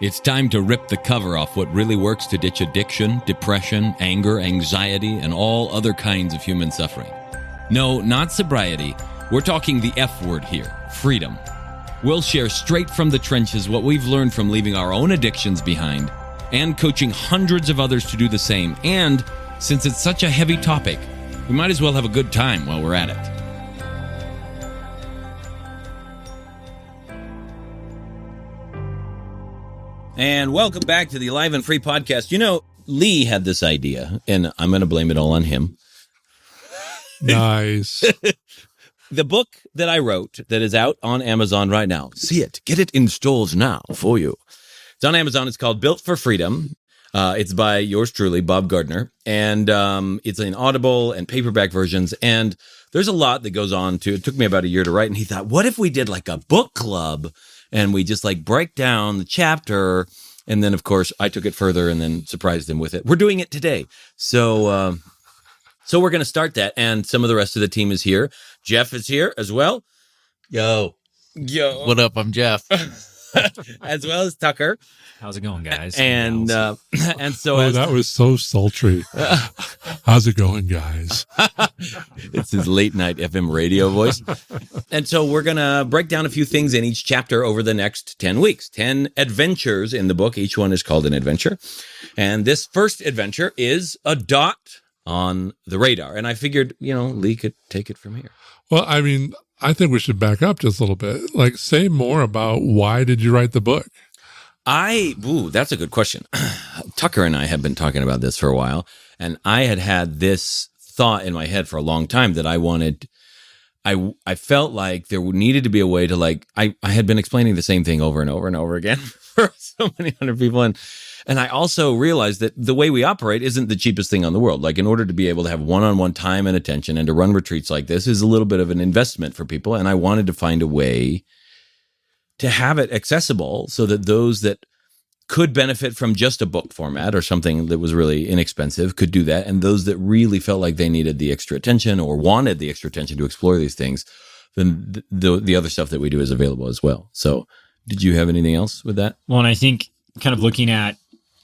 It's time to rip the cover off what really works to ditch addiction, depression, anger, anxiety, and all other kinds of human suffering. No, not sobriety. We're talking the F word here, freedom. We'll share straight from the trenches what we've learned from leaving our own addictions behind and coaching hundreds of others to do the same. And since it's such a heavy topic, we might as well have a good time while we're at it. And welcome back to the Alive and Free podcast. You know, Lee had this idea, and I'm going to blame it all on him. Nice. The book that I wrote that is out on Amazon right now. See it. Get it in stores now for you. It's on Amazon. It's called Built for Freedom. It's by yours truly, Bob Gardner. And it's in Audible and paperback versions. And there's a lot that goes on to it. It took me about a year to write. And he thought, what if we did like a book club and we just like break down the chapter? And then, of course, I took it further and then surprised him with it. We're doing it today. So we're going to start that. And some of the rest of the team is here. Jeff is here as well. Yo. What up? I'm Jeff. As well as Tucker. How's it going, guys? And so that was so sultry. How's it going, guys? It's his late night FM radio voice. And so we're going to break down a few things in each chapter over the next 10 weeks. 10 adventures in the book. Each one is called an adventure. And this first adventure is a dot on the radar. And I figured, Lee could take it from here. Well, I mean, I think we should back up just a little bit. Like, say more about why did you write the book? That's a good question. Tucker and I have been talking about this for a while, and I had this thought in my head for a long time that I felt like there needed to be a way to I had been explaining the same thing over and over and over again for so many hundred people. And I also realized that the way we operate isn't the cheapest thing on the world. Like, in order to be able to have one-on-one time and attention and to run retreats like this is a little bit of an investment for people. And I wanted to find a way to have it accessible so that those that could benefit from just a book format or something that was really inexpensive could do that. And those that really felt like they needed the extra attention or wanted the extra attention to explore these things, then the other stuff that we do is available as well. So did you have anything else with that? Well, and I think kind of looking at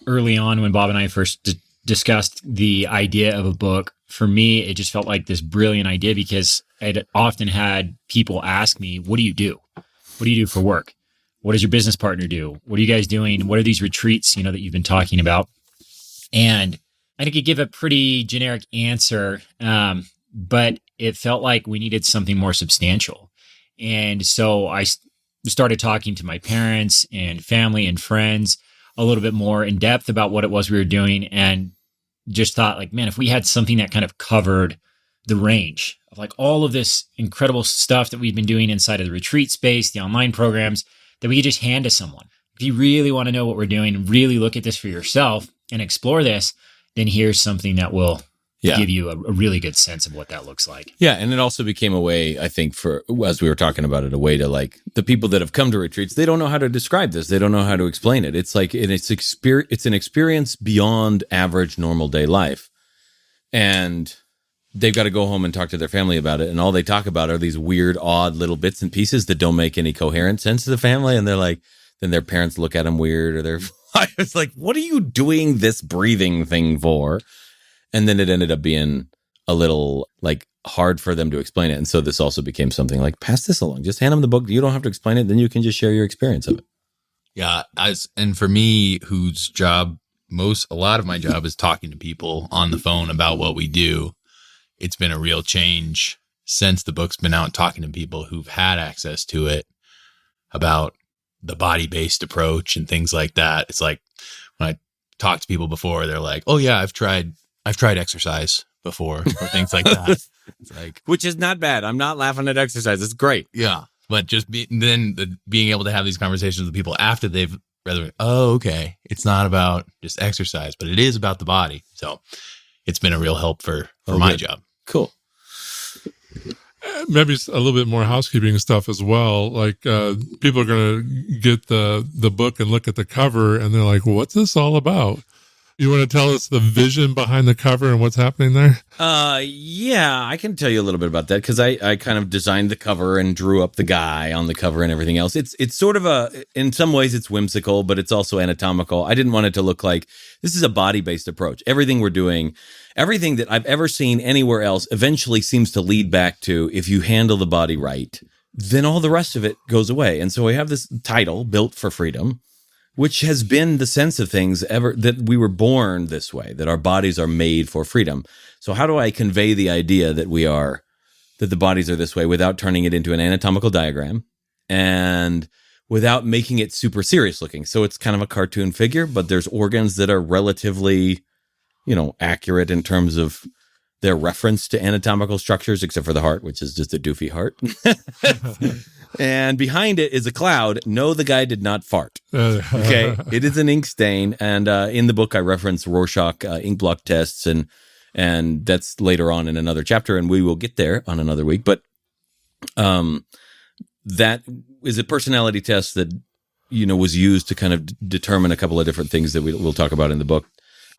early on when Bob and I first discussed the idea of a book, for me, it just felt like this brilliant idea because I'd often had people ask me, what do you do? What do you do for work? What does your business partner do? What are you guys doing? What are these retreats, that you've been talking about? And I could give a pretty generic answer, but it felt like we needed something more substantial. And so I started talking to my parents and family and friends a little bit more in depth about what it was we were doing, and just thought man, if we had something that kind of covered the range of all of this incredible stuff that we've been doing inside of the retreat space, the online programs, that we could just hand to someone. If you really want to know what we're doing, really look at this for yourself and explore this, then here's something that will give you a really good sense of what that looks like. Yeah, and it also became a way, I think, for, as we were talking about it, a way to the people that have come to retreats, they don't know how to describe this. They don't know how to explain it. It's it's an experience beyond average normal day life. And they've got to go home and talk to their family about it. And all they talk about are these weird, odd little bits and pieces that don't make any coherent sense to the family. And they're then their parents look at them weird, or I was like, what are you doing this breathing thing for? And then it ended up being a little hard for them to explain it. And so this also became something pass this along, just hand them the book. You don't have to explain it. Then you can just share your experience of it. Yeah. And for me, whose job, a lot of my job is talking to people on the phone about what we do. It's been a real change since the book's been out, talking to people who've had access to it about the body-based approach and things like that. It's when I talk to people before, they're like, oh yeah, I've tried exercise before, or things like that. It's which is not bad. I'm not laughing at exercise. It's great. Yeah. But just being able to have these conversations with people after they've read, oh, okay, it's not about just exercise, but it is about the body. So it's been a real help for my job. Cool. Maybe a little bit more housekeeping stuff as well. People are going to get the book and look at the cover, and they're like, what's this all about? You want to tell us the vision behind the cover and what's happening there? Yeah, I can tell you a little bit about that because I kind of designed the cover and drew up the guy on the cover and everything else. It's sort of in some ways it's whimsical, but it's also anatomical. I didn't want it to look like this is a body-based approach. Everything we're doing, everything that I've ever seen anywhere else eventually seems to lead back to if you handle the body right, then all the rest of it goes away. And so we have this title, Built for Freedom, which has been the sense of things ever, that we were born this way, that our bodies are made for freedom. So how do I convey the idea that the bodies are this way without turning it into an anatomical diagram and without making it super serious looking? So it's kind of a cartoon figure, but there's organs that are relatively, accurate in terms of their reference to anatomical structures, except for the heart, which is just a doofy heart. And behind it is a cloud. No, the guy did not fart. Okay. It is an ink stain. And in the book, I reference Rorschach ink block tests, and that's later on in another chapter, and we will get there on another week. But that is a personality test that, was used to kind of determine a couple of different things that we'll talk about in the book.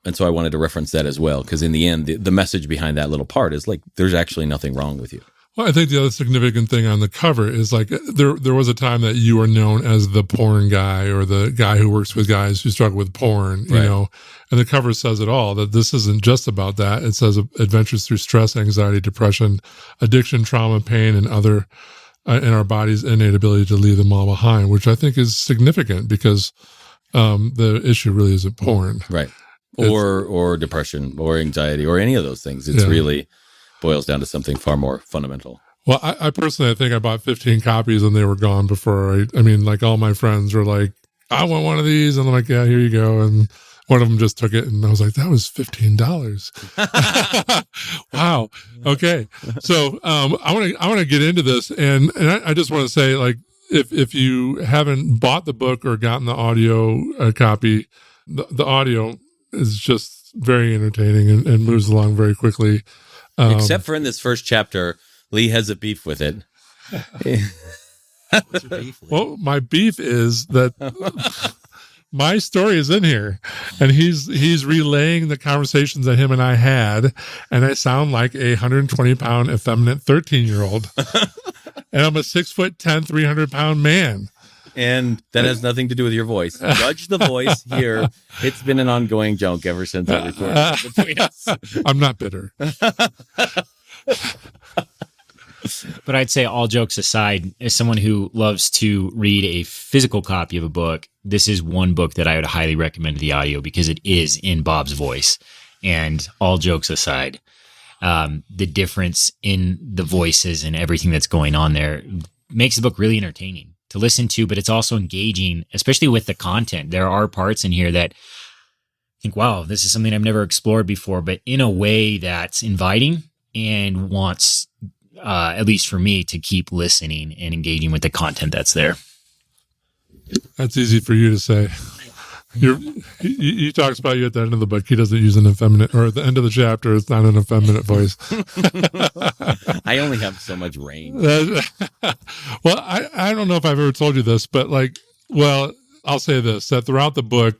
And so I wanted to reference that as well, because in the end, the message behind that little part is like, there's actually nothing wrong with you. Well, I think the other significant thing on the cover is like there was a time that you were known as the porn guy or the guy who works with guys who struggle with porn, you know, and the cover says it all, that this isn't just about that. It says adventures through stress, anxiety, depression, addiction, trauma, pain, and other in our body's innate ability to leave them all behind, which I think is significant because the issue really isn't porn. Right. Or depression or anxiety or any of those things. It's really boils down to something far more fundamental. Well, I personally, I think I bought 15 copies and they were gone before like all my friends were like, I want one of these. And I'm like, yeah, here you go. And one of them just took it and I was like, that was $15. Wow. Okay. So, I want to get into this and I just want to say, like, if you haven't bought the book or gotten the audio copy, the audio is just very entertaining and moves along very quickly. Except for in this first chapter, Lee has a beef with it. What's your beef, Lee? Well, my beef is that my story is in here, and he's relaying the conversations that him and I had, and I sound like a 120-pound effeminate 13-year-old, and I'm a 6'10", 300-pound man. And that has nothing to do with your voice. Judge the voice here. It's been an ongoing joke ever since I recorded between us. I'm not bitter. But I'd say, all jokes aside, as someone who loves to read a physical copy of a book, this is one book that I would highly recommend the audio because it is in Bob's voice. And all jokes aside, the difference in the voices and everything that's going on there makes the book really entertaining to listen to, but it's also engaging, especially with the content. There are parts in here that I think, wow, this is something I've never explored before, but in a way that's inviting and wants, at least for me, to keep listening and engaging with the content that's there. That's easy for you to say. He talks about you at the end of the book. He doesn't use an effeminate, or at the end of the chapter, it's not an effeminate voice. I only have so much range. Well, I don't know if I've ever told you this, but I'll say this, that throughout the book,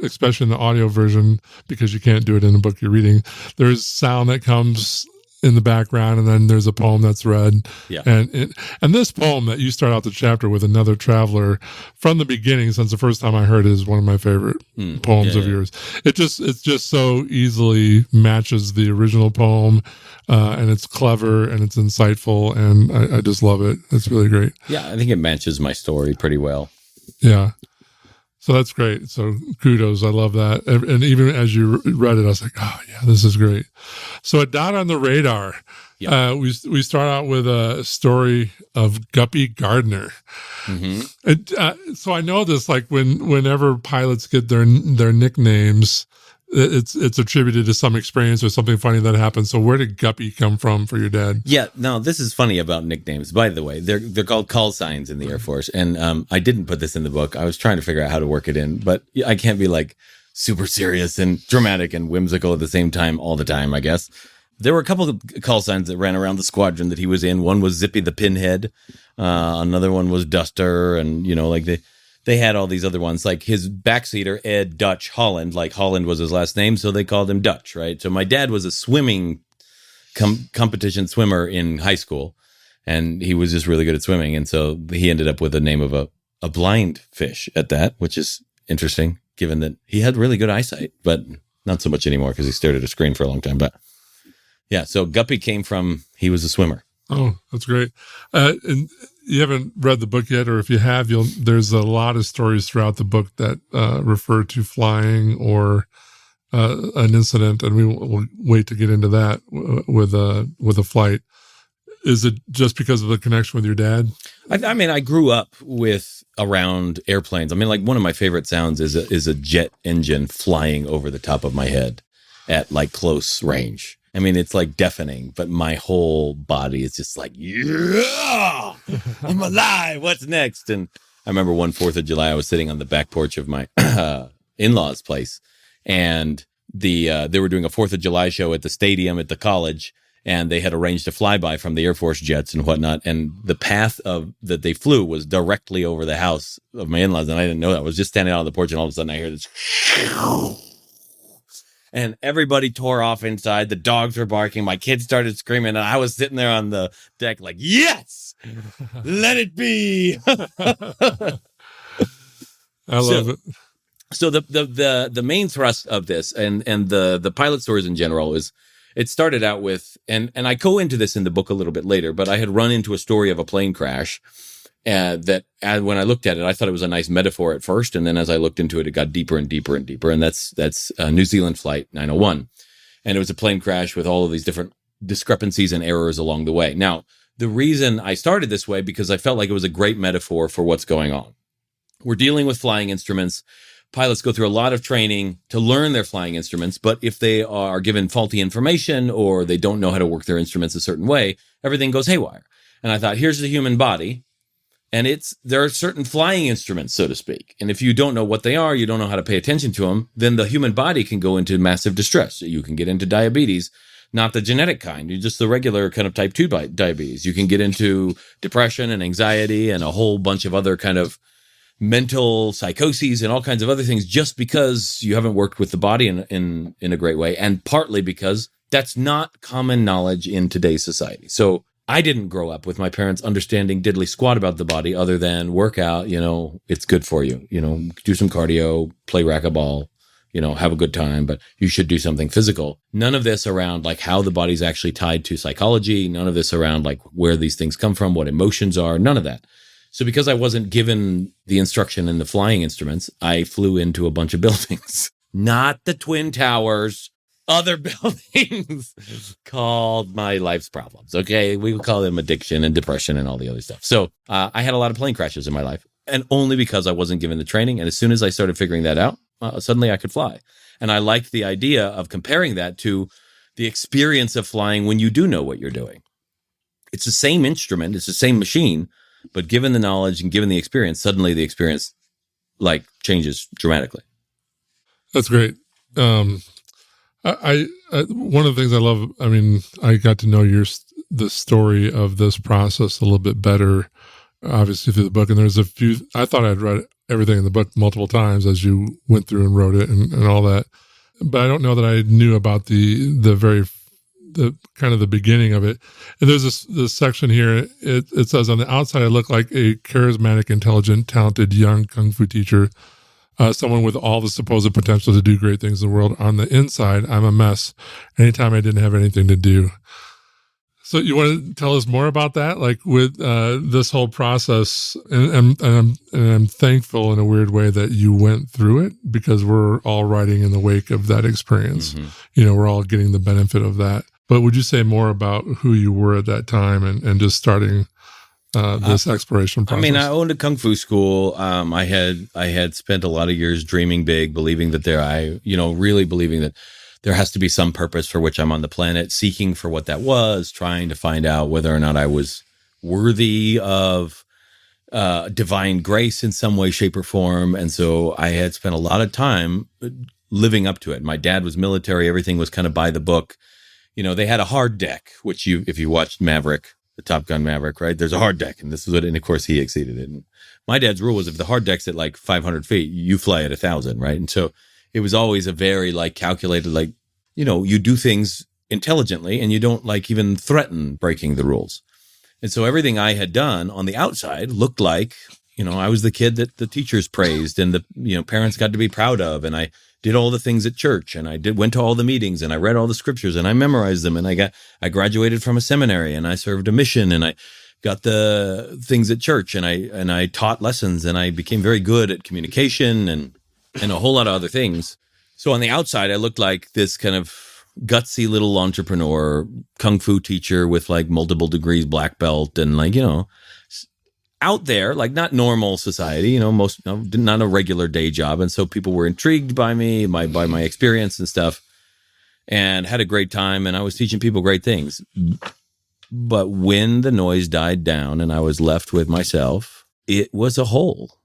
especially in the audio version, because you can't do it in a book you're reading, there's sound that comes in the background, and then there's a poem that's read. Yeah. And this poem that you start out the chapter with, Another Traveler, from the beginning, since the first time I heard it, is one of my favorite poems of yours. It just so easily matches the original poem, and it's clever and it's insightful, and I just love it. It's really great. Yeah, I think it matches my story pretty well. Yeah. So that's great. So kudos. I love that. And even as you read it, I was like, oh, yeah, this is great. So a dot on the radar. Yep. We start out with a story of Guppy Gardner. Mm-hmm. And, so I know this, like whenever pilots get their nicknames, it's attributed to some experience or something funny that happened. So where did Guppy come from for your dad? Yeah, no, this is funny about nicknames. By the way, they're called call signs in the Air Force. And I didn't put this in the book. I was trying to figure out how to work it in, but I can't be like super serious and dramatic and whimsical at the same time all the time, I guess. There were a couple of call signs that ran around the squadron that he was in. One was Zippy the Pinhead. Another one was Duster. And, they had all these other ones, like his backseater, Ed Dutch Holland, like Holland was his last name, so they called him Dutch, right? So my dad was a swimming competition swimmer in high school, and he was just really good at swimming. And so he ended up with the name of a blind fish at that, which is interesting, given that he had really good eyesight, but not so much anymore because he stared at a screen for a long time. But yeah, so Guppy came from, he was a swimmer. Oh, that's great. And you haven't read the book yet, or if you have, there's a lot of stories throughout the book that refer to flying or an incident, and we'll wait to get into that with a flight. Is it just because of the connection with your dad? I mean, I grew up with around airplanes. I mean, like one of my favorite sounds is a jet engine flying over the top of my head at like close range. I mean, it's like deafening, but my whole body is just like, yeah, I'm alive. What's next? And I remember one 4th of July, I was sitting on the back porch of my in-laws' place, and they were doing a 4th of July show at the stadium at the college, and they had arranged a flyby from the Air Force jets and whatnot. And the path that they flew was directly over the house of my in-laws, and I didn't know that. I was just standing out on the porch, and all of a sudden I hear this. And everybody tore off inside. The dogs were barking. My kids started screaming. And I was sitting there on the deck like, yes, let it be. I love it. So the main thrust of this and the pilot stories in general is, it started out with, and I go into this in the book a little bit later, but I had run into a story of a plane crash. That when I looked at it, I thought it was a nice metaphor at first. And then as I looked into it, it got deeper and deeper and deeper. And that's New Zealand Flight 901. And it was a plane crash with all of these different discrepancies and errors along the way. Now, the reason I started this way, because I felt like it was a great metaphor for what's going on. We're dealing with flying instruments. Pilots go through a lot of training to learn their flying instruments. But if they are given faulty information or they don't know how to work their instruments a certain way, everything goes haywire. And I thought, here's the human body. And there are certain flying instruments, so to speak. And if you don't know what they are, you don't know how to pay attention to them, then the human body can go into massive distress. You can get into diabetes, not the genetic kind, just the regular kind of type 2 diabetes. You can get into depression and anxiety and a whole bunch of other kind of mental psychoses and all kinds of other things just because you haven't worked with the body in a great way. And partly because that's not common knowledge in today's society. So I didn't grow up with my parents understanding diddly squat about the body other than work out, it's good for you, do some cardio, play racquetball, have a good time, but you should do something physical. None of this around like how the body's actually tied to psychology. None of this around like where these things come from, what emotions are, none of that. So because I wasn't given the instruction in the flying instruments, I flew into a bunch of buildings, not the Twin Towers, other buildings called my life's problems. Okay. We would call them addiction and depression and all the other stuff. So I had a lot of plane crashes in my life, and only because I wasn't given the training. And as soon as I started figuring that out, suddenly I could fly. And I liked the idea of comparing that to the experience of flying when you do know what you're doing. It's the same instrument. It's the same machine, but given the knowledge and given the experience, suddenly the experience like changes dramatically. That's great. I one of the things I love, I mean, I got to know the story of this process a little bit better, obviously through the book. And there's I thought I'd read everything in the book multiple times as you went through and wrote it and all that. But I don't know that I knew about the kind of the beginning of it. And there's this section here. It says, on the outside, I look like a charismatic, intelligent, talented young kung fu teacher. Someone with all the supposed potential to do great things in the world. On the inside, I'm a mess. Anytime I didn't have anything to do. So you want to tell us more about that? Like with this whole process, and I'm thankful in a weird way that you went through it, because we're all riding in the wake of that experience. Mm-hmm. We're all getting the benefit of that. But would you say more about who you were at that time and just starting this exploration process? I mean, I owned a kung fu school. I had spent a lot of years dreaming big, believing that really believing that there has to be some purpose for which I'm on the planet, seeking for what that was, trying to find out whether or not I was worthy of divine grace in some way, shape, or form. And so I had spent a lot of time living up to it. My dad was military. Everything was kind of by the book. They had a hard deck, which if you watched Maverick, the Top Gun Maverick, right? There's a hard deck, and this is what, and of course he exceeded it. And my dad's rule was if the hard deck's at like 500 feet, you fly at 1,000, right? And so it was always a very like calculated, like, you do things intelligently and you don't like even threaten breaking the rules. And so everything I had done on the outside looked like, I was the kid that the teachers praised and the, parents got to be proud of. And I did all the things at church, and I went to all the meetings, and I read all the scriptures, and I memorized them. And I graduated from a seminary, and I served a mission, and I got the things at church, and I taught lessons, and I became very good at communication and a whole lot of other things. So on the outside, I looked like this kind of gutsy little entrepreneur, kung fu teacher with like multiple degrees, black belt, and like, out there, like not normal society, not a regular day job. And so people were intrigued by me, by my experience and stuff, and had a great time. And I was teaching people great things. But when the noise died down and I was left with myself, it was a hole.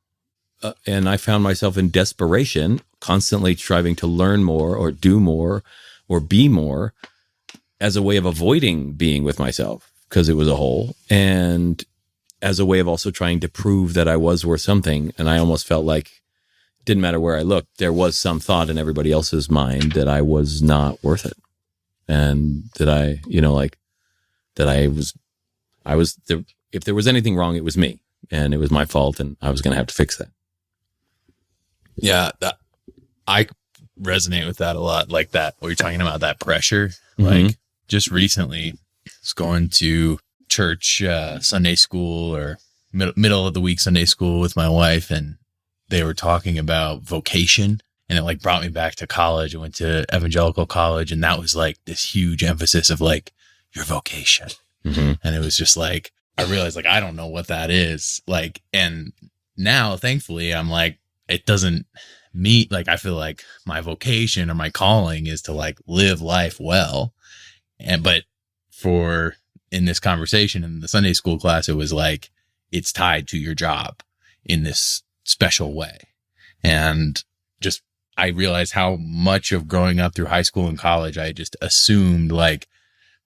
And I found myself in desperation, constantly striving to learn more or do more or be more as a way of avoiding being with myself because it was a hole. And as a way of also trying to prove that I was worth something. And I almost felt like it didn't matter where I looked, there was some thought in everybody else's mind that I was not worth it. And that I was there. If there was anything wrong, it was me, and it was my fault, and I was going to have to fix that. Yeah. I resonate with that a lot. Like that, what you're talking about, that pressure, Mm-hmm. like just recently I was going to church, Sunday school or middle of the week Sunday school with my wife, and they were talking about vocation, and it like brought me back to college. I went to evangelical college, and that was like this huge emphasis of like your vocation. Mm-hmm. And it was just like, I realized like, I don't know what that is. Like, and now thankfully I'm like, it doesn't meet, like, I feel like my vocation or my calling is to like live life well. But in this conversation in the Sunday school class, it was like, it's tied to your job in this special way. And just, I realized how much of growing up through high school and college, I just assumed like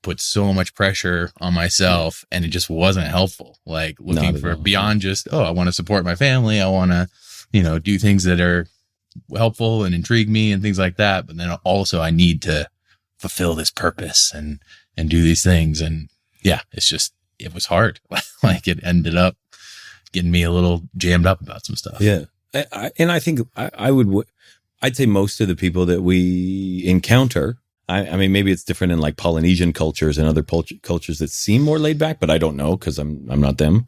put so much pressure on myself, and it just wasn't helpful. Like looking for beyond just, I want to support my family. I want to, do things that are helpful and intrigue me and things like that. But then also I need to fulfill this purpose and do these things. And yeah, it was hard. Like it ended up getting me a little jammed up about some stuff. Yeah. I think I'd say most of the people that we encounter, I mean, maybe it's different in like Polynesian cultures and other cultures that seem more laid back, but I don't know because I'm not them.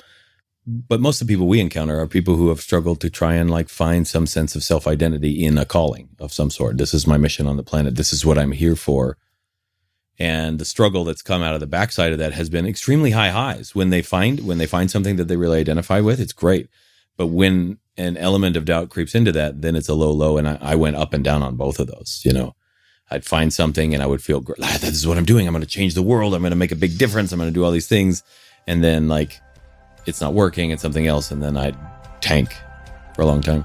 But most of the people we encounter are people who have struggled to try and like find some sense of self-identity in a calling of some sort. This is my mission on the planet. This is what I'm here for. And the struggle that's come out of the backside of that has been extremely high highs. When they find something that they really identify with, it's great. But when an element of doubt creeps into that, then it's a low. And I went up and down on both of those. I'd find something and I would feel great. This is what I'm doing. I'm going to change the world. I'm going to make a big difference. I'm going to do all these things. And then like, it's not working. It's something else. And then I'd tank for a long time.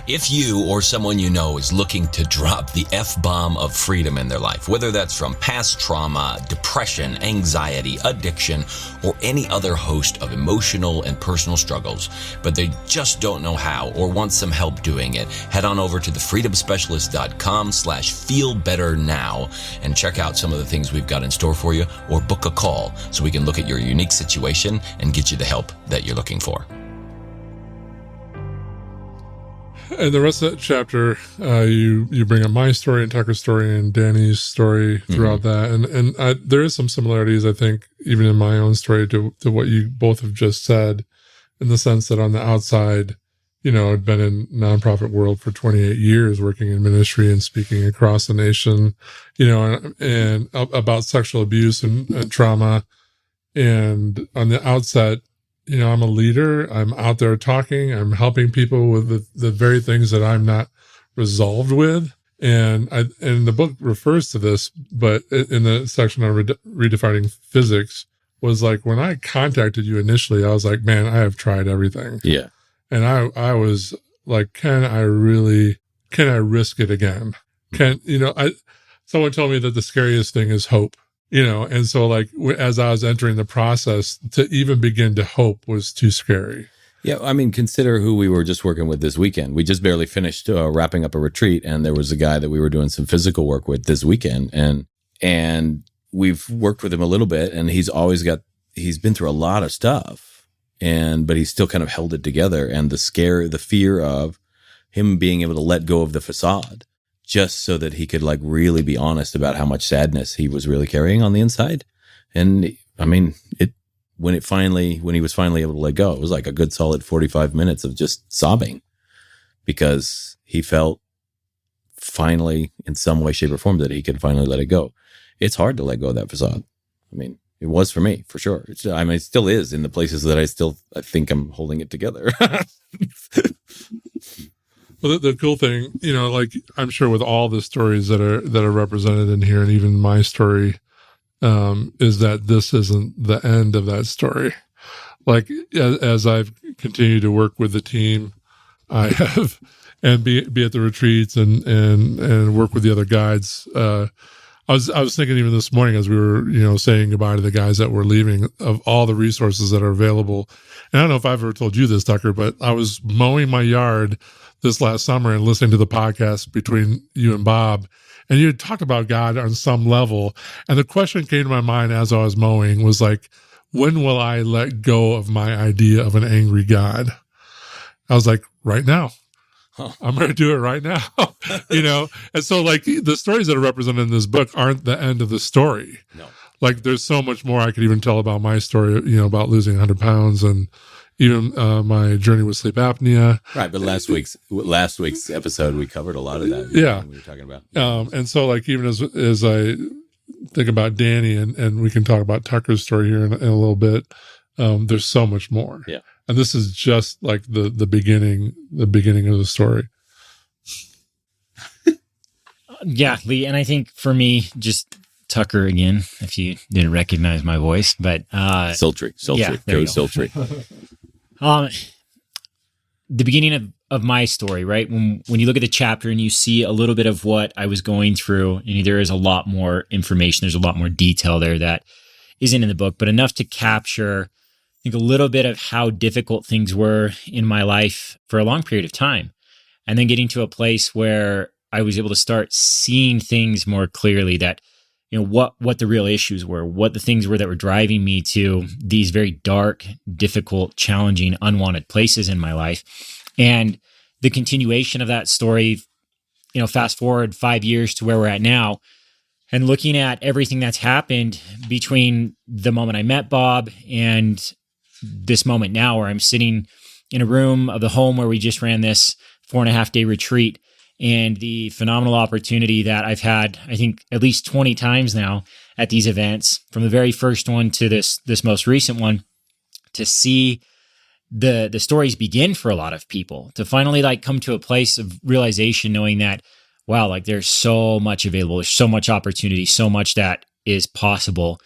If you or someone you know is looking to drop the F-bomb of freedom in their life, whether that's from past trauma, depression, anxiety, addiction, or any other host of emotional and personal struggles, but they just don't know how or want some help doing it, head on over to thefreedomspecialist.com/feelbetternow and check out some of the things we've got in store for you, or book a call so we can look at your unique situation and get you the help that you're looking for. And the rest of that chapter, you bring up my story and Tucker's story and Danny's story throughout that, and there is some similarities, I think, even in my own story to what you both have just said, in the sense that on the outside, I'd been in nonprofit world for 28 years, working in ministry and speaking across the nation, and about sexual abuse and trauma, and on the outset, I'm a leader. I'm out there talking. I'm helping people with the very things that I'm not resolved with. And the book refers to this, but in the section on redefining physics was like, when I contacted you initially, I was like, man, I have tried everything. Yeah. And I was like, can I risk it again? Someone told me that the scariest thing is hope. And so like as I was entering the process, to even begin to hope was too scary. Yeah, I mean, consider who we were just working with this weekend. We just barely finished wrapping up a retreat, and there was a guy that we were doing some physical work with this weekend, and we've worked with him a little bit, and he's been through a lot of stuff, but he's still kind of held it together, and the fear of him being able to let go of the facade, just so that he could like really be honest about how much sadness he was really carrying on the inside, and I mean when he was finally able to let go, it was like a good solid 45 minutes of just sobbing because he felt finally in some way, shape or form that he could finally let it go. It's hard to let go of that facade. I mean, it was for me, for sure. It still is in the places that I think I'm holding it together. Well, the cool thing, like I'm sure with all the stories that are represented in here, and even my story, is that this isn't the end of that story. Like as I've continued to work with the team, I have, and be at the retreats and work with the other guides. I was thinking even this morning as we were, saying goodbye to the guys that were leaving, of all the resources that are available. And I don't know if I've ever told you this, Tucker, but I was mowing my yard this last summer and listening to the podcast between you and Bob, and you had talked about God on some level. And the question came to my mind as I was mowing was like, when will I let go of my idea of an angry God? I was like, right now. Huh. I'm going to do it right now. And so like the stories that are represented in this book aren't the end of the story. No. Like there's so much more I could even tell about my story, about losing 100 pounds and even my journey with sleep apnea. Right. But last week's episode, we covered a lot of that. Yeah. We were talking about. And so like, even as I think about Danny and we can talk about Tucker's story here in a little bit, there's so much more. Yeah. And this is just like the beginning of the story. Yeah, Lee. And I think for me, just Tucker again, if you didn't recognize my voice, but Sultry. Yeah, there you go. Sultry. The beginning of my story, right? When you look at the chapter and you see a little bit of what I was going through, and there is a lot more information, there's a lot more detail there that isn't in the book, but enough to capture, I think, a little bit of how difficult things were in my life for a long period of time. And then getting to a place where I was able to start seeing things more clearly, that what the real issues were, what the things were that were driving me to these very dark, difficult, challenging, unwanted places in my life. And the continuation of that story, fast forward 5 years to where we're at now, and looking at everything that's happened between the moment I met Bob and this moment now, where I'm sitting in a room of the home where we just ran this 4.5-day retreat, and the phenomenal opportunity that I've had, I think, at least 20 times now at these events, from the very first one to this most recent one, to see the stories begin for a lot of people, to finally like come to a place of realization, knowing that, wow, like there's so much available, there's so much opportunity, so much that is possible,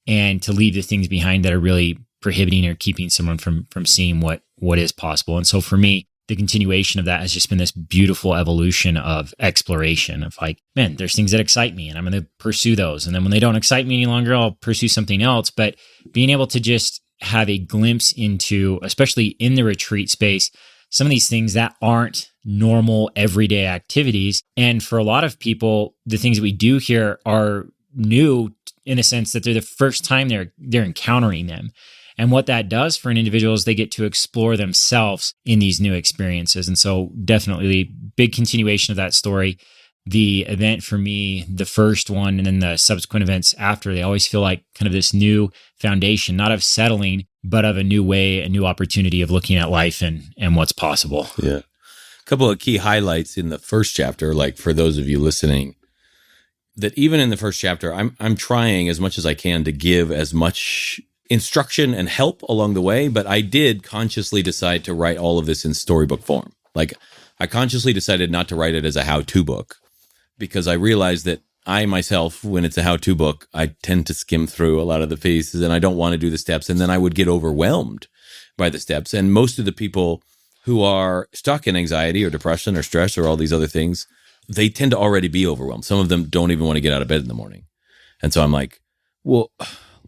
and to leave the things behind that are really prohibiting or keeping someone from seeing what is possible. And so for me, the continuation of that has just been this beautiful evolution of exploration of like, man, there's things that excite me and I'm going to pursue those. And then when they don't excite me any longer, I'll pursue something else. But being able to just have a glimpse into, especially in the retreat space, some of these things that aren't normal everyday activities. And for a lot of people, the things that we do here are new in a sense that they're the first time they're encountering them. And what that does for an individual is they get to explore themselves in these new experiences. And so definitely big continuation of that story. The event for me, the first one, and then the subsequent events after, they always feel like kind of this new foundation, not of settling, but of a new way, a new opportunity of looking at life and what's possible. Yeah. A couple of key highlights in the first chapter, like for those of you listening, that even in the first chapter, I'm trying as much as I can to give as much instruction and help along the way, but I did consciously decide to write all of this in storybook form. Like, I consciously decided not to write it as a how-to book, because I realized that I myself, when it's a how-to book, I tend to skim through a lot of the pieces and I don't want to do the steps, and then I would get overwhelmed by the steps. And most of the people who are stuck in anxiety or depression or stress or all these other things, they tend to already be overwhelmed. Some of them don't even want to get out of bed in the morning. And so I'm like, well,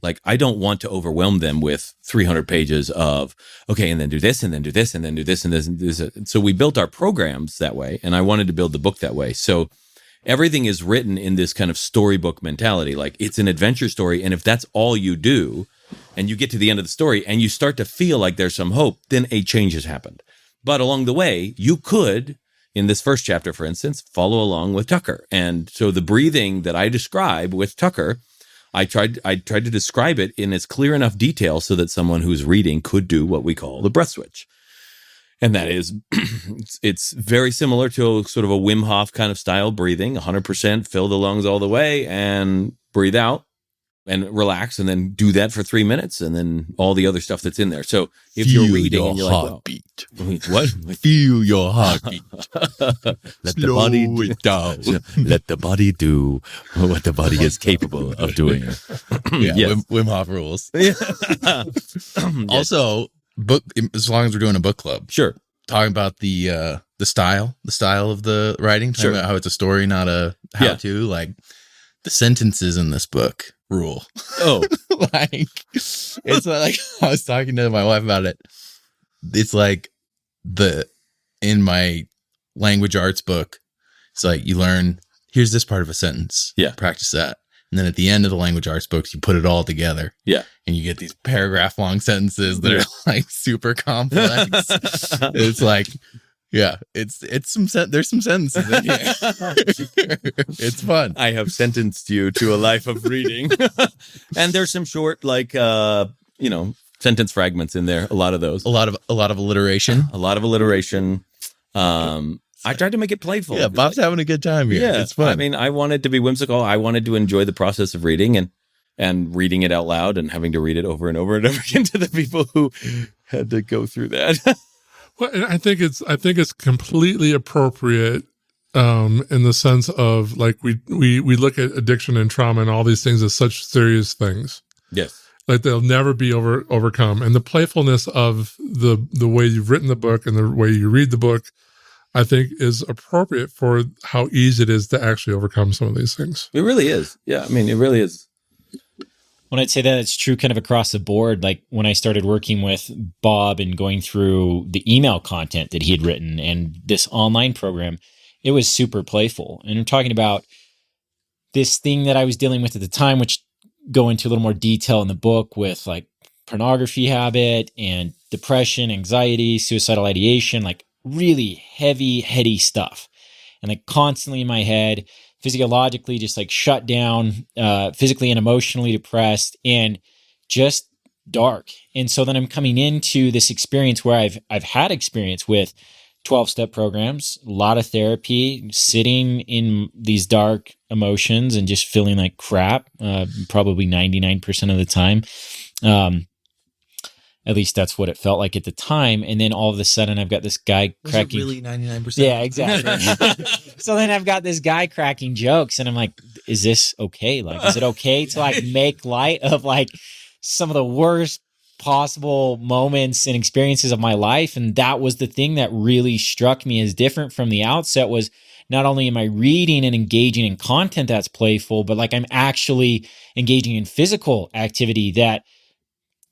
like I don't want to overwhelm them with 300 pages of, okay, and then do this, and then do this, and then do this, and this, and this. So we built our programs that way, and I wanted to build the book that way. So everything is written in this kind of storybook mentality. Like it's an adventure story. And if that's all you do and you get to the end of the story and you start to feel like there's some hope, then a change has happened. But along the way, you could, in this first chapter, for instance, follow along with Tucker. And so the breathing that I describe with Tucker, I tried to describe it in as clear enough detail so that someone who's reading could do what we call the breath switch. And that is, it's very similar to sort of a Wim Hof kind of style breathing, 100% fill the lungs all the way and breathe out and relax, and then do that for 3 minutes, and then all the other stuff that's in there. So if you're reading and you're heartbeat. like, well, what? Feel your heartbeat. Let the body do it down. Let the body do what the body is capable of doing. Yeah, Yes. Wim Hof rules. Also, book, as long as we're doing a book club, Sure. talking about the style of the writing, talking Sure. about how it's a story, not a how-to. Like the sentences in this book rule. Oh, Like it's like I was talking to my wife about it. It's like in my language arts book, it's like you learn, here's this part of a sentence. Yeah. Practice that. And then at the end of the language arts books, you put it all together. yeah. And you get these paragraph long sentences that are like super complex. It's like, yeah, it's some there's some sentences in here. It's fun. I have sentenced you to a life of reading. And there's some short, like, sentence fragments in there. A lot of those. A lot of alliteration. A lot of alliteration. I tried to make it playful. Yeah, Bob's having a good time here. Yeah, It's fun. I mean, I wanted to be whimsical. I wanted to enjoy the process of reading and reading it out loud and having to read it over and over and over again to the people who had to go through that. Well, and I think it's completely appropriate in the sense of like we look at addiction and trauma and all these things as such serious things. Yes. Like they'll never be overcome. And the playfulness of the way you've written the book and the way you read the book, I think is appropriate for how easy it is to actually overcome some of these things. It really is. Yeah, I mean, it really is. When I'd say that it's true kind of across the board, like when I started working with Bob and going through the email content that he had written and this online program, it was super playful. And I'm talking about this thing that I was dealing with at the time, which go into a little more detail in the book with like pornography habit and depression, anxiety, suicidal ideation, like really heavy, heady stuff. And like constantly in my head, physiologically just like shut down, physically and emotionally depressed, and just dark. And so then I'm coming into this experience where I've had experience with 12-step programs, a lot of therapy, sitting in these dark emotions and just feeling like crap, probably 99% of the time. At least that's what it felt like at the time. And then all of a sudden I've got this guy cracking. really 99%? Yeah, exactly. So then I've got this guy cracking jokes and I'm like, is this okay? Like, is it okay to like make light of like some of the worst possible moments and experiences of my life? And that was the thing that really struck me as different from the outset, was not only am I reading and engaging in content that's playful, but like I'm actually engaging in physical activity that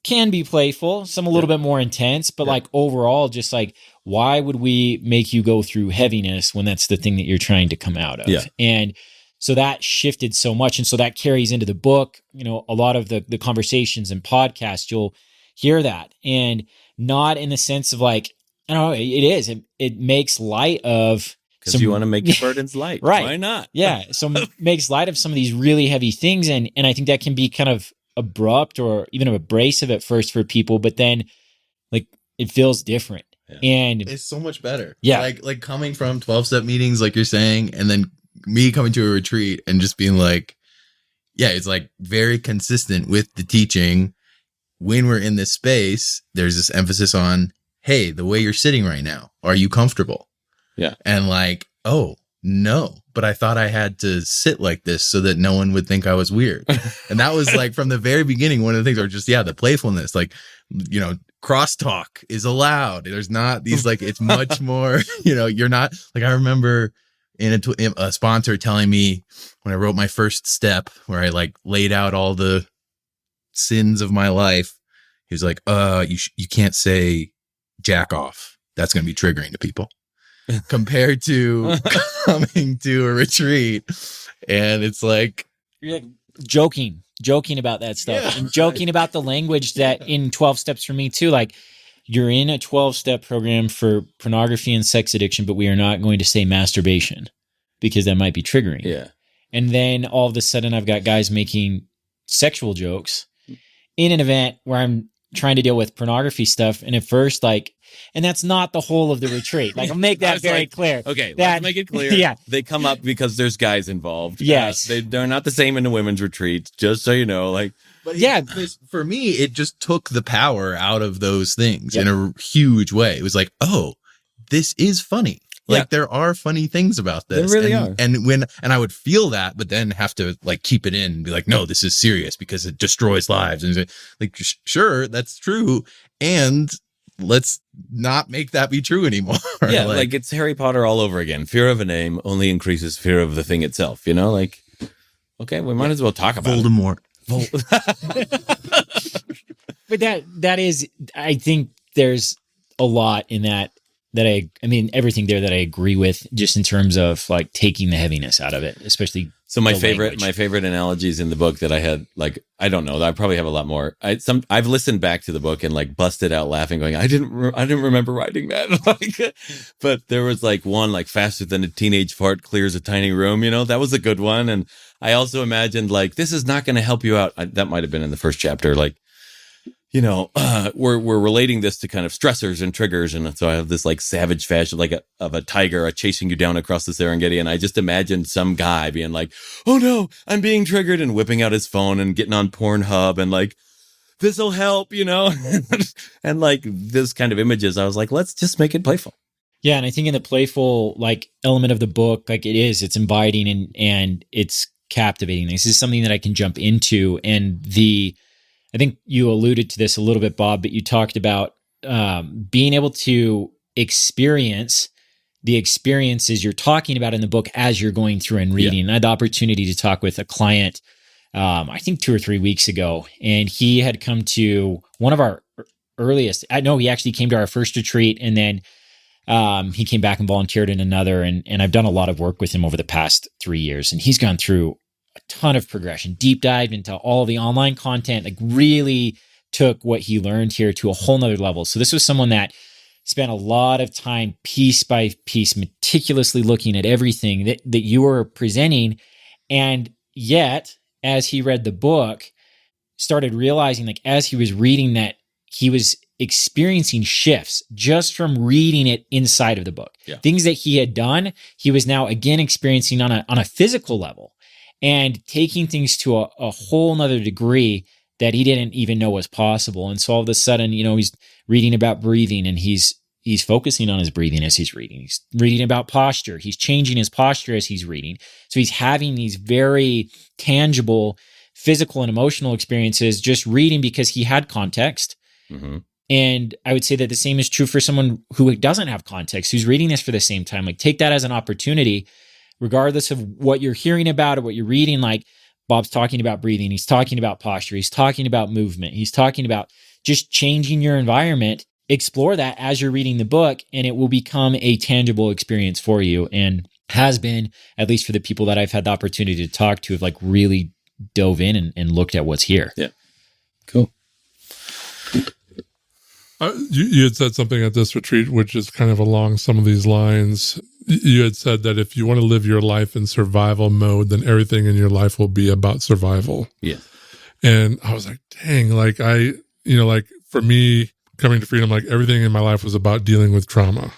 can be playful, some a little bit more intense, but like overall, just like, why would we make you go through heaviness when that's the thing that you're trying to come out of? Yeah. And so that shifted so much. And so that carries into the book. You know, a lot of the conversations and podcasts, you'll hear that. And not in the sense of like, I don't know, it is. It makes light of Because you want to make your burdens light. Right. Why not? Yeah. So makes light of some of these really heavy things. And I think that can be kind of abrupt or even abrasive at first for people, but then like it feels different. Yeah. And It's so much better. Yeah. Like coming from 12-step meetings, like you're saying, and then me coming to a retreat and just being like, yeah, it's like very consistent with the teaching. When we're in this space, there's this emphasis on, hey, the way you're sitting right now, are you comfortable? Yeah. And like, oh, no, but I thought I had to sit like this so that no one would think I was weird. And that was like from the very beginning, one of the things are just, the playfulness, like, crosstalk is allowed. There's not these, like, it's much more, you're not like, I remember in a sponsor telling me when I wrote my first step, where I like laid out all the sins of my life, he was like, you can't say jack off. That's going to be triggering to people compared to coming to a retreat. And it's like, You're like joking about that stuff, Yeah. and joking about the language that in 12 steps for me too. Like, you're in a 12-step program for pornography and sex addiction, but we are not going to say masturbation because that might be triggering. Yeah. And then all of a sudden I've got guys making sexual jokes in an event where I'm trying to deal with pornography stuff. And at first, like, and that's not the whole of the retreat. Like, I'll make I that was very like, clear. Okay, That- let's make it clear. Yeah. They come up because there's guys involved. Yes. They're not the same in the women's retreats, just so you know. Like, but Yeah. for me, it just took the power out of those things Yep. in a huge way. It was like, oh, this is funny. Like, Yeah. there are funny things about this. There really and, are. And I would feel that, but then have to like keep it in and be like, no, this is serious because it destroys lives. And like, sure, that's true. And let's not make that be true anymore. yeah, like it's Harry Potter all over again. Fear of a name only increases fear of the thing itself. You know, like, okay, we might as well talk about Voldemort. But that is, I think there's a lot in that I mean, everything there that I agree with, just in terms of like taking the heaviness out of it, especially. So my the favorite language. analogies in the book that I had, like, I don't know, I probably have a lot more. I've listened back to the book and like busted out laughing, going, I didn't remember writing that. Like, but there was like one, like, faster than a teenage fart clears a tiny room. You know, that was a good one. And I also imagined, like, this is not going to help you out. That might have been in the first chapter, like, you know, we're relating this to kind of stressors and triggers. And so I have this like savage fashion, like of a tiger chasing you down across the Serengeti. And I just imagined some guy being like, oh no, I'm being triggered, and whipping out his phone and getting on Pornhub and like, this'll help, you know? And like this kind of images, I was like, let's just make it playful. Yeah, and I think in the playful like element of the book, like it's inviting and it's captivating. This is something that I can jump into. And I think you alluded to this a little bit, Bob, but you talked about being able to experience the experiences you're talking about in the book as you're going through and reading. And I had the opportunity to talk with a client, I think 2 or 3 weeks ago, and he had come to one of our earliest. I know he actually came to our first retreat, and then he came back and volunteered in another. And I've done a lot of work with him over the past 3 years, and he's gone through a ton of progression, deep dived into all the online content, like really took what he learned here to a whole nother level. So this was someone that spent a lot of time piece by piece, meticulously looking at everything that you were presenting. And yet, as he read the book, started realizing, like, as he was reading, that he was experiencing shifts just from reading it inside of the book. Yeah. Things that he had done, he was now again experiencing on a physical level, and taking things to a whole nother degree that he didn't even know was possible. And so all of a sudden, you know, he's reading about breathing, and he's focusing on his breathing as he's reading. He's reading about posture. He's changing his posture as he's reading. So he's having these very tangible physical and emotional experiences just reading because he had context. Mm-hmm. And I would say that the same is true for someone who doesn't have context, who's reading this for the same time. Like, take that as an opportunity, regardless of what you're hearing about or what you're reading. Like, Bob's talking about breathing. He's talking about posture. He's talking about movement. He's talking about just changing your environment. Explore that as you're reading the book, and it will become a tangible experience for you, and has been, at least for the people that I've had the opportunity to talk to, have like really dove in and looked at what's here. Yeah. Cool. You had said something at this retreat, which is kind of along some of these lines. You had said that if you want to live your life in survival mode, then everything in your life will be about survival. Yeah. And I was like, dang, like like for me coming to freedom, like everything in my life was about dealing with trauma.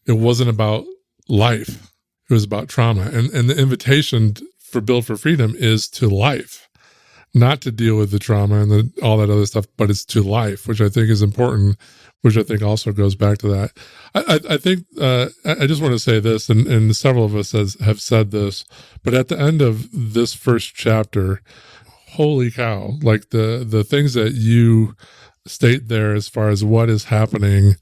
It wasn't about life. It was about trauma. And the invitation for Build for Freedom is to life, not to deal with the trauma and all that other stuff, but it's to life, which I think is important, which I think also goes back to that. I think I just want to say this, and several of us have said this, but at the end of this first chapter, holy cow, like the things that you state there as far as what is happening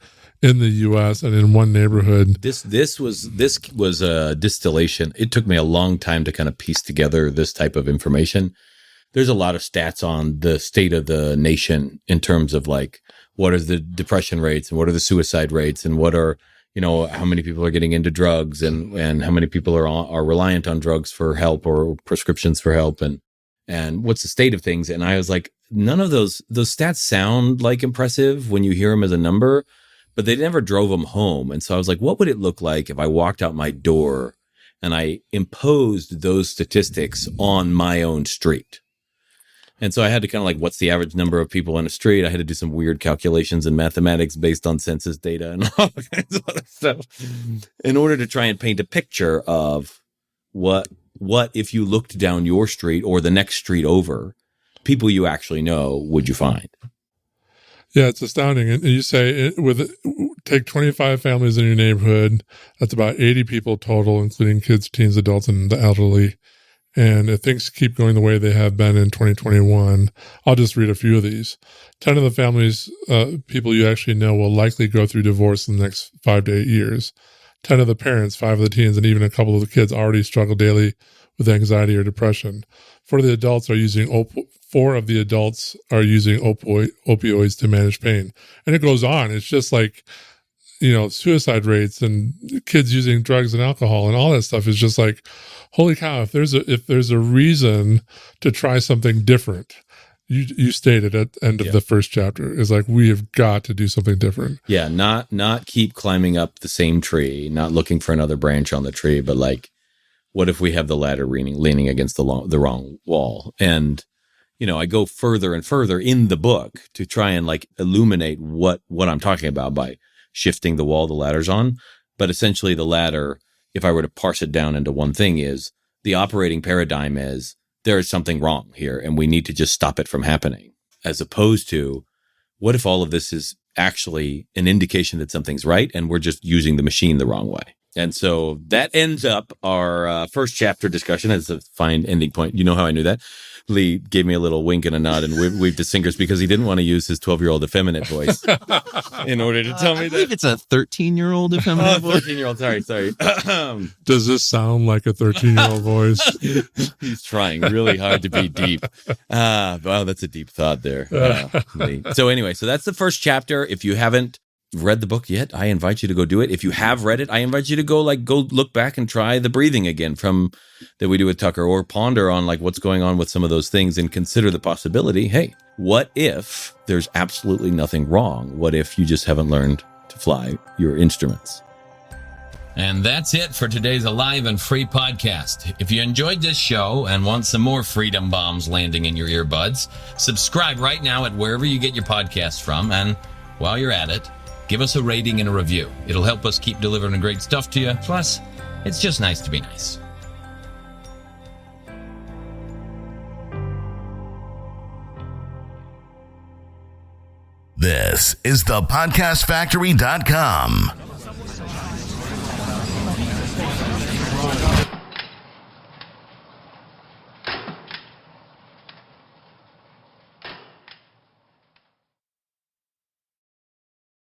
in the U.S. and in one neighborhood. This was a distillation. It took me a long time to kind of piece together this type of information. There's a lot of stats on the state of the nation in terms of like what are the depression rates and what are the suicide rates and what are, you know, how many people are getting into drugs and how many people are reliant on drugs for help or prescriptions for help and what's the state of things. And I was like, none of those stats sound like impressive when you hear them as a number, but they never drove them home. And so I was like, what would it look like if I walked out my door and I imposed those statistics on my own street? And so I had to kind of like, what's the average number of people on a street? I had to do some weird calculations in mathematics based on census data and all kinds of other stuff in order to try and paint a picture of what if you looked down your street or the next street over, people you actually know, would you find? Yeah, it's astounding. And you say take 25 families in your neighborhood. That's about 80 people total, including kids, teens, adults, and the elderly. And if things keep going the way they have been in 2021, I'll just read a few of these. 10 of the families, people you actually know, will likely go through divorce in the next 5 to 8 years. 10 of the parents, 5 of the teens, and even a couple of the kids already struggle daily with anxiety or depression. 4 of the adults are using opioids to manage pain. And it goes on. It's just like, you know, suicide rates and kids using drugs and alcohol and all that stuff is just like, holy cow, if there's a reason to try something different, you stated at the end of the first chapter, is like, we have got to do something different. Yeah, not keep climbing up the same tree, not looking for another branch on the tree, but like, what if we have the ladder leaning against the wrong wall? And, you know, I go further and further in the book to try and like illuminate what I'm talking about by shifting the wall the ladder's on. But essentially the ladder, if I were to parse it down into one thing, is the operating paradigm is there is something wrong here and we need to just stop it from happening, as opposed to what if all of this is actually an indication that something's right and we're just using the machine the wrong way. And so that ends up our first chapter discussion as a fine ending point. You know how I knew that? Lee gave me a little wink and a nod and waved his fingers because he didn't want to use his 12-year-old effeminate voice in order to tell me I believe that. it's a 13-year-old effeminate voice. 13-year-old, sorry. Does this sound like a 13-year-old voice? He's trying really hard to be deep. Wow, that's a deep thought there. Lee. So anyway, so that's the first chapter. If you haven't read the book yet, I invite you to go do it. If you have read it, I invite you to go look back and try the breathing again from that we do with Tucker, or ponder on like what's going on with some of those things and consider the possibility. Hey, what if there's absolutely nothing wrong? What if you just haven't learned to fly your instruments? And that's it for today's Alive and Free podcast. If you enjoyed this show and want some more freedom bombs landing in your earbuds, subscribe right now at wherever you get your podcasts from. And while you're at it, give us a rating and a review. It'll help us keep delivering great stuff to you. Plus, it's just nice to be nice. This is thepodcastfactory.com.